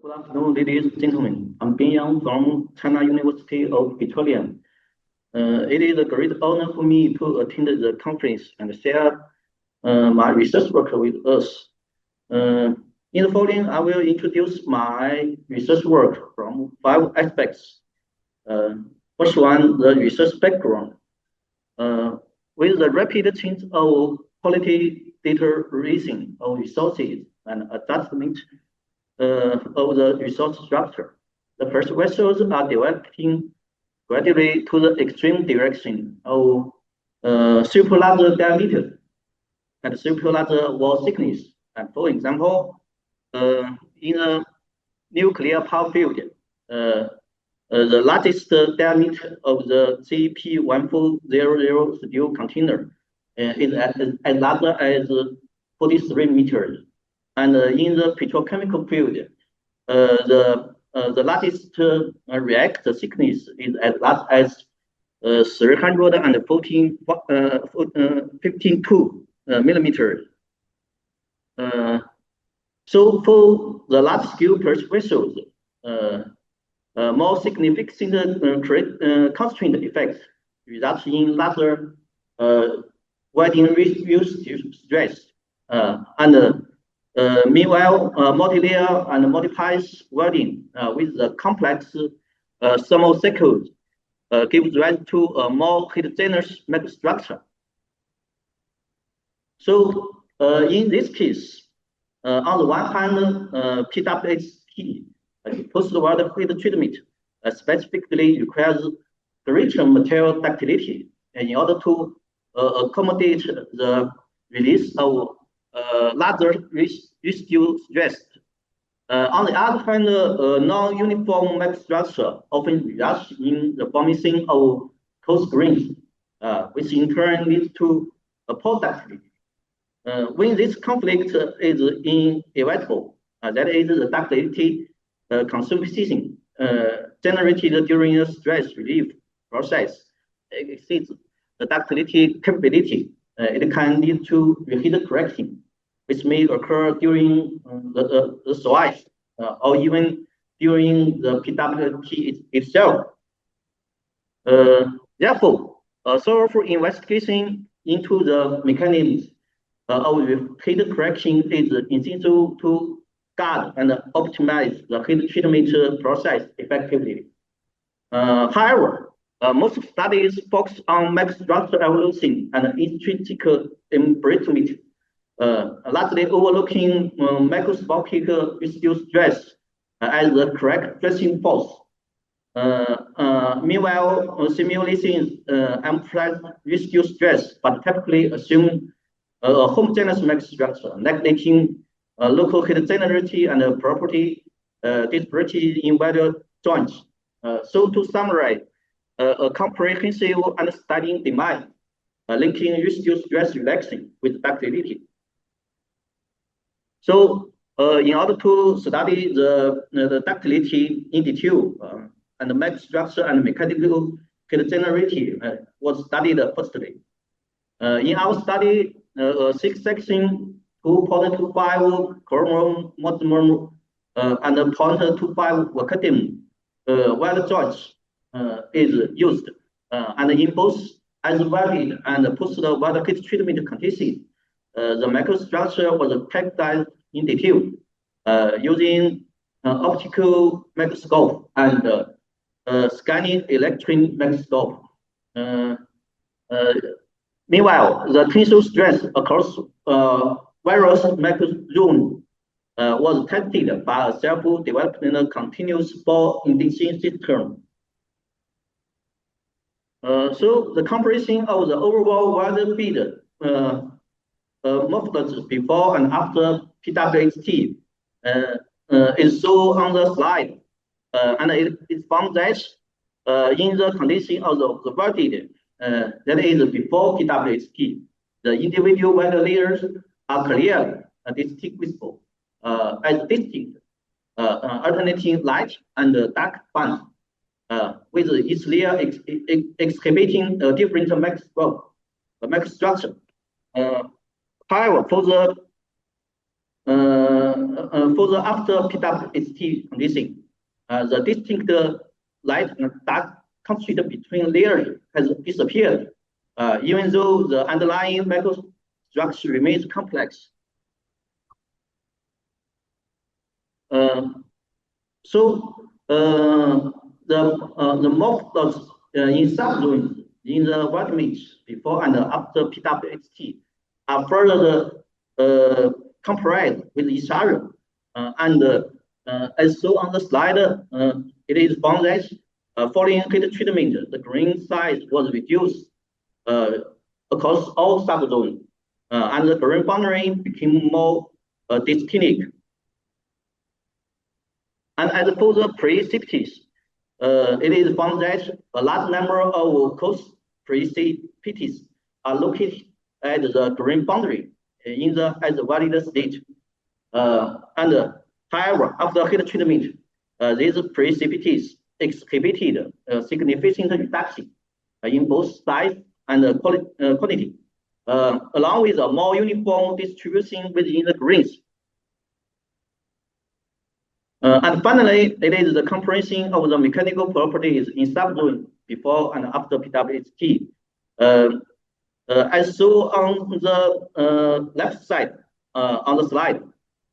Good afternoon, ladies and gentlemen. I'm Jiang from China University of Petroleum. It is a great honor for me to attend the conference and share my research work with us. In the following, I will introduce my research work from 5 aspects. First one, the research background. With the rapid change of quality data raising of resources and adjustment of the resource structure, the first vessels are developing gradually to the extreme direction of super large diameter and super large wall thickness. And for example, in a nuclear power field, the largest diameter of the CP1400 steel container is as large as 43 meters. And in the petrochemical field, the largest reactor thickness is as large as 352 millimeters. So for the large-scale vessels, more significant constraint effects result in larger welding use stress meanwhile, multi-layer and multi-pass welding with the complex thermal cycles gives rise to a more heterogeneous microstructure. So in this case, on the one hand, PWHT, post-weld heat treatment, specifically requires greater material ductility in order to accommodate the release of larger residual stress. On the other hand, non-uniform microstructure often results in the formation of coarse grains, which in turn leads to poor ductility. When this conflict is inevitable, that is, the ductility consumption generated during the stress relief process exceeds the ductility capability. It can lead to reheat correction, which may occur during the switch or even during the PWT itself. Therefore, a thorough investigation into the mechanisms of heat correction is essential to guard and optimize the heat treatment process effectively. However, most studies focus on microstructure evolution and intrinsic embrittlement, largely overlooking macroscopic residual stress as the correct stressing force. Meanwhile, simulations amplify residual stress, but typically assume a homogeneous microstructure, neglecting local heterogeneity and property disparity in various joints. So to summarize, a comprehensive understanding demand, linking residual stress reduction with ductility. So in order to study the ductility in detail, and the microstructure and mechanical heterogeneity was studied firstly. In our study, 6-section 2.25 chromium monomer and 0.25 vacuum weld joints is used, and in both isolated and post-weld heat treatment conditions, the microstructure was characterized in detail using optical microscope and scanning electron microscope. Meanwhile, the tensile stress across various microzones was tested by a self-developed continuous ball indexing system. So the comparison of the overall weld feed morphology before and after PWHT is shown on the slide, and it is found that in the condition of the welded, that is before PWHT, the individual weld layers are clearly distinguishable as distinct, alternating light and dark bands, with each layer exhibiting a different microstructure. However, for the For the after PWST condition, the distinct light and dark contrast between layers has disappeared, even though the underlying microstructure remains complex. The morphs in subzones in the white image before and after PWST are further compared with each other. As shown on the slide, it is found that following heat treatment, the grain size was reduced across all subzones, and the grain boundary became more distinct. And as for the precipities, it is found that a large number of coast precipitates are located at the grain boundary in the as valid state. However, after heat treatment, these precipitates exhibited a significant reduction in both size and quantity, along with a more uniform distribution within the grains. And finally, it is the comparison of the mechanical properties in subzone before and after PWST. As shown on the left side on the slide,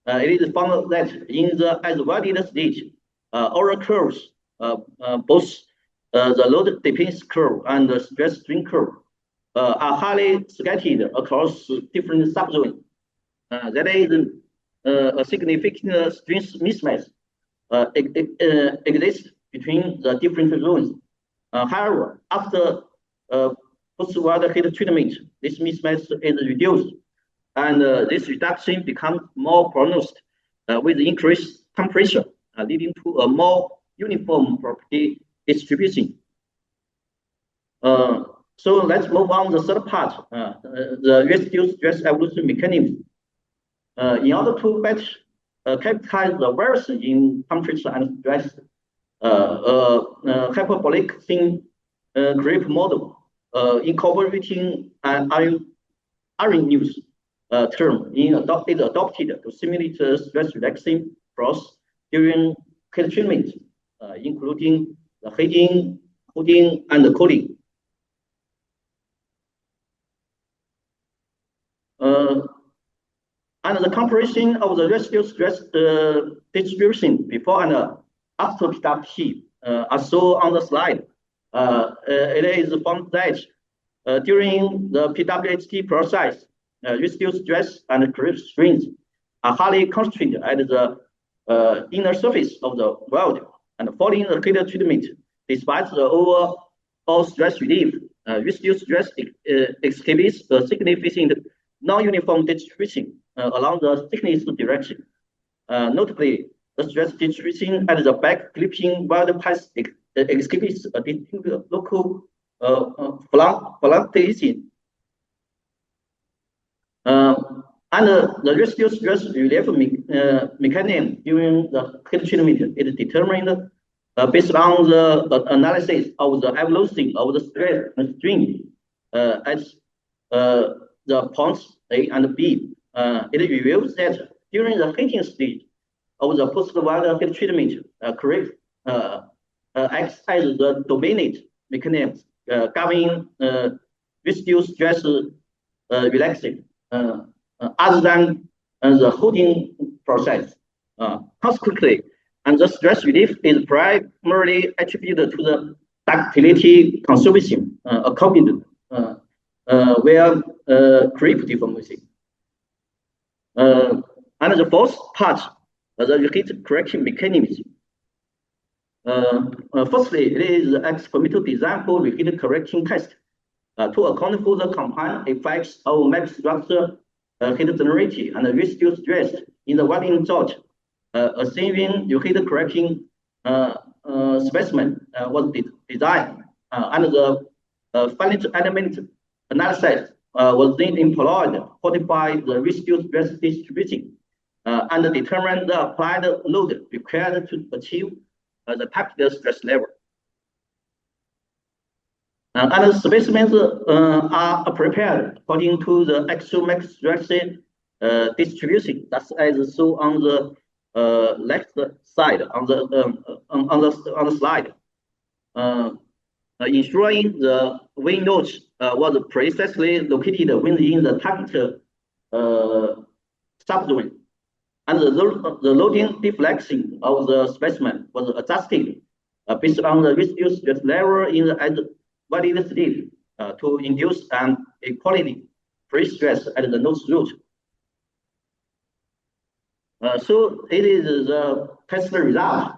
it is found that in the as valid stage, all curves, both the load dependence curve and the stress strain curve, are highly scattered across different subzones. That is a significant strength mismatch exists between the different zones. However, after post-water heat treatment, this mismatch is reduced, and this reduction becomes more pronounced with increased temperature, leading to a more uniform property distribution. So let's move on to the third part, the residual stress evolution mechanism. In order to better characterize the variation in temperature and stress, hyperbolic thin creep model incorporating an Arrhenius term is adopted to simulate stress relaxing process during heat treatment, including the heating, cooling, and cooling. And the comparison of the residual stress distribution before and after PWT are shown on the slide. It is found that during the PWT process, residual stress and creep strength are highly concentrated at the inner surface of the weld, and following the heat treatment, despite the overall stress relief, residual stress exhibits a significant non-uniform distribution along the thickness direction. Notably, the stress distribution at the back clipping weld path exhibits a distinct local fluctuation. And the residual stress relief mechanism during the heat treatment is determined based on the analysis of the evolution of the stress and strain at the points A and B. It reveals that during the heating stage of the post-weld heat treatment, creep acts as the dominant mechanism governing residual stress relaxing, other than the holding process. Consequently, and the stress relief is primarily attributed to the ductility conservation accompanied where creep deformation. And the fourth part, the reheat correction mechanism. Firstly, it is the experimental design for reheat correction test to account for the combined effects of microstructure, heat generation, and residual stress in the welding joint. A saving reheat correction specimen was designed, and the finite element analysis was then employed to quantify the residual stress distribution and determine the applied load required to achieve the targeted stress level. And the specimens are prepared according to the actual microstructure distribution. That's as shown on the left side on the slide. Ensuring the wing node was precisely located within the target subzone, and the loading deflection of the specimen was adjusted based on the residual stress level in the valid state to induce an equality pre-stress at the node root. So it is the test result,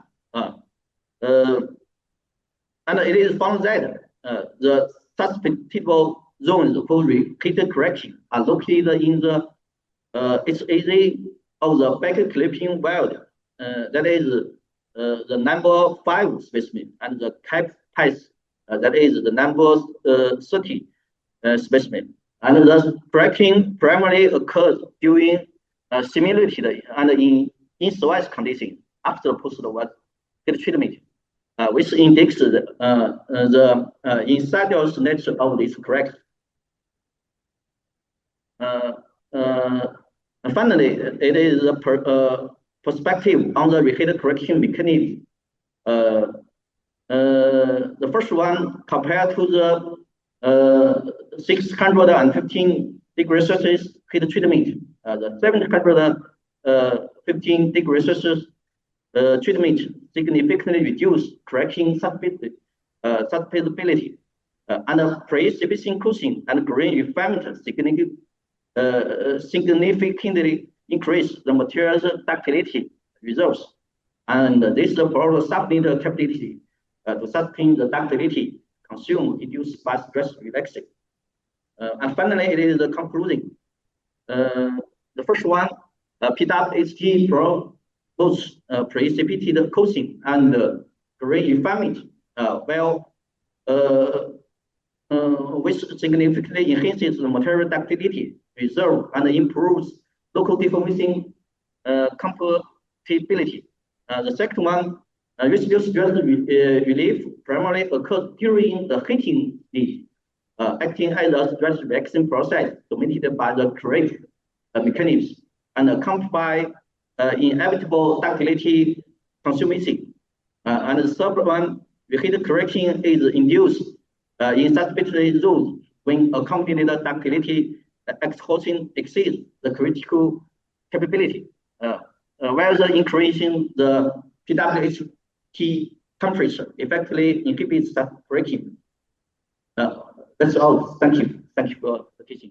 and it is found that the susceptible zones for reheat correction are located in the HAZ of the back clipping wild, that is the number 5 specimen, and the cap size, that is the number 30 specimen. And the cracking primarily occurs during simulated and in service conditions after post-heat treatment, which indicates the insidious nature of this correction. Finally, it is a perspective on the reheat correction mechanism. The first one, compared to the 615 degrees Celsius heat treatment, the 715 degrees Celsius treatment significantly reduced cracking susceptibility, and precipitation cooling and grain refinement significantly increase the material's ductility results, and this allows subnet capability to sustain the ductility consumed induced by stress relaxation. And finally, it is the conclusion. The first one, PWHT promotes precipitated cooling and grain refinement, which significantly enhances the material ductility reserve and improves local deformation compatibility. The second one, residual stress relief primarily occurs during the heating stage, acting as a stress reaction process dominated by the correct mechanism and accompanied by inevitable ductility consumption. And the third one, reheat correction is induced in susceptibility zones when accompanied ductility exhaustion exceeds the critical capability, whereas increasing the PWHT temperature effectively inhibits that breaking. That's all. Thank you. Thank you for the teaching.